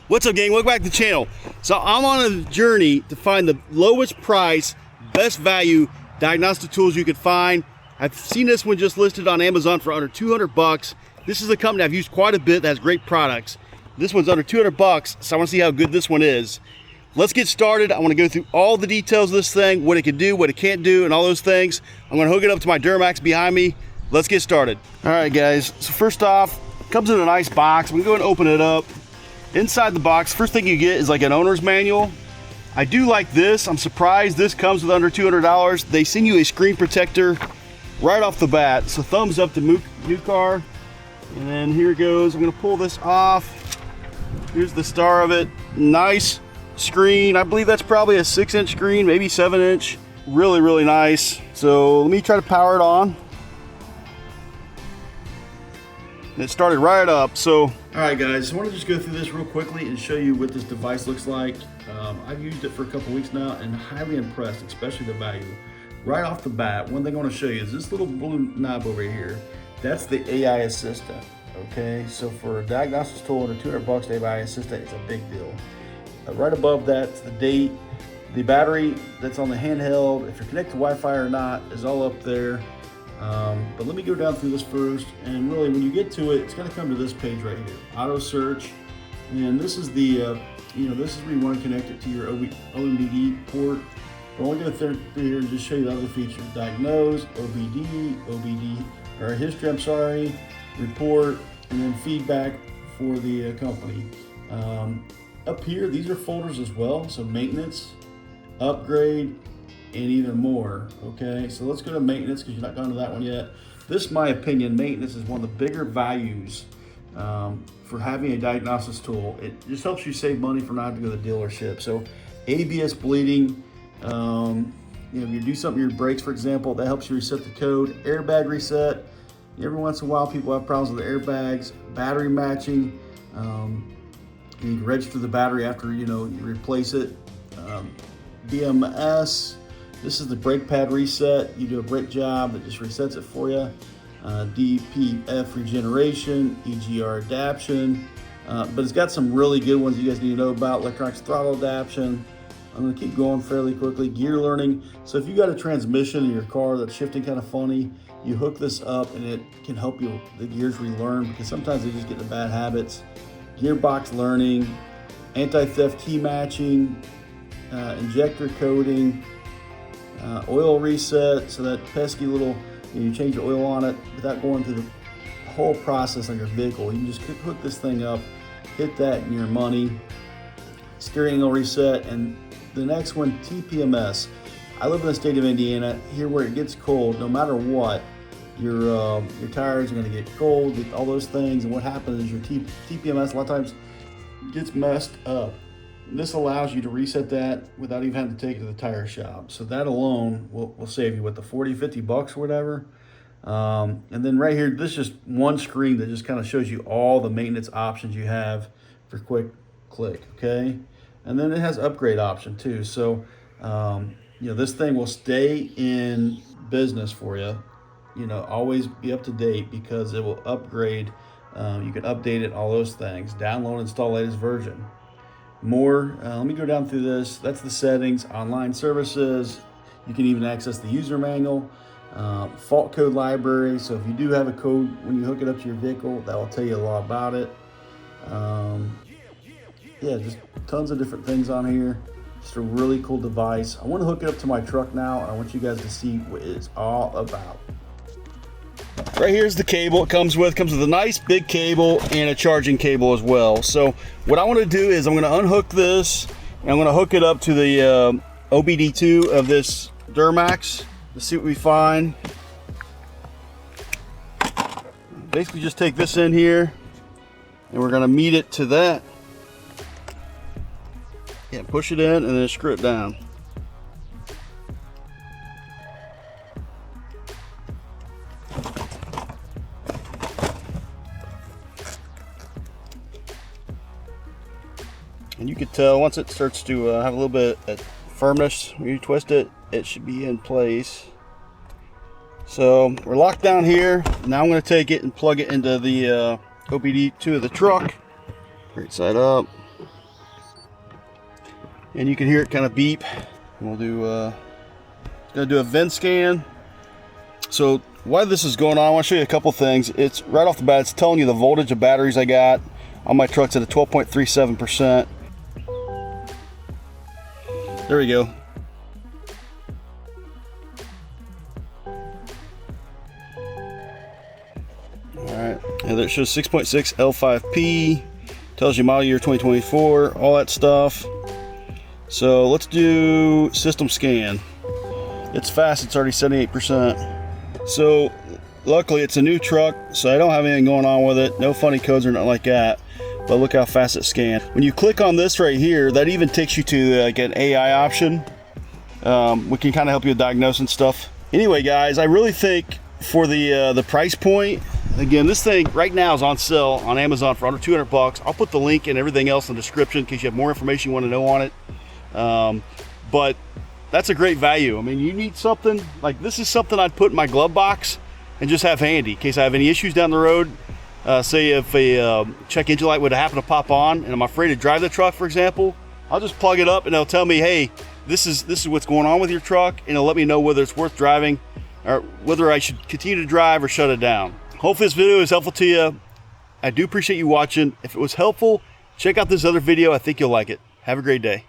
What's up, gang? Welcome back to the channel. So I'm on a journey to find the lowest price, best value diagnostic tools you could find. I've seen this one just listed on Amazon for under 200 bucks. This is a company I've used quite a bit that has great products. This one's under 200 bucks, so I want to see how good this one is. Let's get started. I want to go through all the details of this thing, what it can do, what it can't do, and all those things. I'm going to hook it up to my Duramax behind me. Let's get started. All right, guys. So first off, it comes in a nice box. I'm going to go and open it up. Inside the box, first thing you get is like an owner's manual. I do like this. I'm surprised this comes with under $200. They send you a screen protector right off the bat. So thumbs up to MUCAR. And then here it goes. I'm gonna pull this off. Here's the star of it. Nice screen. I believe that's probably a 6-inch screen, maybe 7-inch. Really, really nice. So let me try to power it on. It started right up. So, all right, guys, I want to just go through this real quickly and show you what this device looks like. I've used it for a couple weeks now and highly impressed, especially the value. Right off the bat, one thing I want to show you is this little blue knob over here. That's the AI assistant. Okay, so for a diagnostics tool under 200 bucks, the AI assistant is a big deal. Right above that's the date. The battery that's on the handheld, if you're connected to Wi-Fi or not, is all up there. But let me go down through this first, and really when you get to it, it's going to come to this page right here, auto search, and this is the this is where you want to connect it to your OBD port. We're only going to through here and just show you the other features: diagnose, OBD, or history, I'm sorry, report, and then feedback for the company. Up here, these are folders as well, so maintenance, upgrade, and even more. Okay, so let's go to maintenance because you're not gone to that one yet. This, in my opinion, maintenance is one of the bigger values for having a diagnostics tool. It just helps you save money for not having to go to the dealership. So ABS bleeding, if you do something to your brakes, for example, that helps you reset the code. Airbag reset. Every once in a while, people have problems with the airbags. Battery matching. You can register the battery after you replace it. DMS. This is the brake pad reset. You do a brake job, that just resets it for you. DPF regeneration, EGR adaption. But it's got some really good ones you guys need to know about. Electronics throttle adaption. I'm going to keep going fairly quickly. Gear learning. So if you got a transmission in your car that's shifting kind of funny, you hook this up and it can help you the gears relearn, because sometimes they just get into bad habits. Gearbox learning, anti-theft key matching, injector coding, oil reset, so that pesky little, you change the oil on it without going through the whole process on your vehicle. You can just hook this thing up, hit that and your money. Steering wheel reset, and the next one, TPMS. I live in the state of Indiana. Here where it gets cold, no matter what, your tires are going to get cold, all those things, and what happens is your TPMS a lot of times gets messed up. This allows you to reset that without even having to take it to the tire shop. So that alone will save you with the 40-50 bucks or whatever. And then right here, this is just one screen that just kind of shows you all the maintenance options you have for quick click, okay? And then it has upgrade option too. So this thing will stay in business for you. Always be up to date because it will upgrade. You can update it, all those things. Download, install latest version. More, let me go down through this. That's the settings, online services. You can even access the user manual, fault code library. So if you do have a code when you hook it up to your vehicle, that will tell you a lot about it. Just tons of different things on here. Just a really cool device. I want to hook it up to my truck now, and I want you guys to see what it's all about. Right here's the cable it comes with a nice big cable and a charging cable as well. So what I want to do is I'm going to unhook this and I'm going to hook it up to the OBD2 of this Duramax. Let's see what we find. Basically just take this in here and we're going to meet it to that. Yeah, push it in and then screw it down. And you can tell once it starts to have a little bit of firmness, when you twist it, it should be in place. So we're locked down here. Now I'm going to take it and plug it into the OBD2 of the truck. Right side up. and you can hear it kind of beep. We'll do gonna do a VIN scan. So while this is going on, I want to show you a couple things. It's right off the bat, it's telling you the voltage of batteries I got on my truck's at a 12.37%. There we go. Alright, and there it shows 6.6 L5P, tells you model year 2024, all that stuff. So let's do system scan. It's fast, it's already 78%. So luckily it's a new truck, so I don't have anything going on with it, no funny codes or nothing like that. But look how fast it scanned. When you click on this right here, that even takes you to like an AI option. We can kind of help you with diagnosing stuff. Anyway, guys, I really think for the price point, again, this thing right now is on sale on Amazon for under 200 bucks. I'll put the link and everything else in the description in case you have more information you want to know on it. But that's a great value. I mean, you need something like this is something I'd put in my glove box and just have handy in case I have any issues down the road. Say if a check engine light would happen to pop on and I'm afraid to drive the truck, for example, I'll just plug it up and it'll tell me, hey, this is what's going on with your truck, and it'll let me know whether it's worth driving or whether I should continue to drive or shut it down. Hopefully this video is helpful to you. I do appreciate you watching. If it was helpful, check out this other video. I think you'll like it. Have a great day.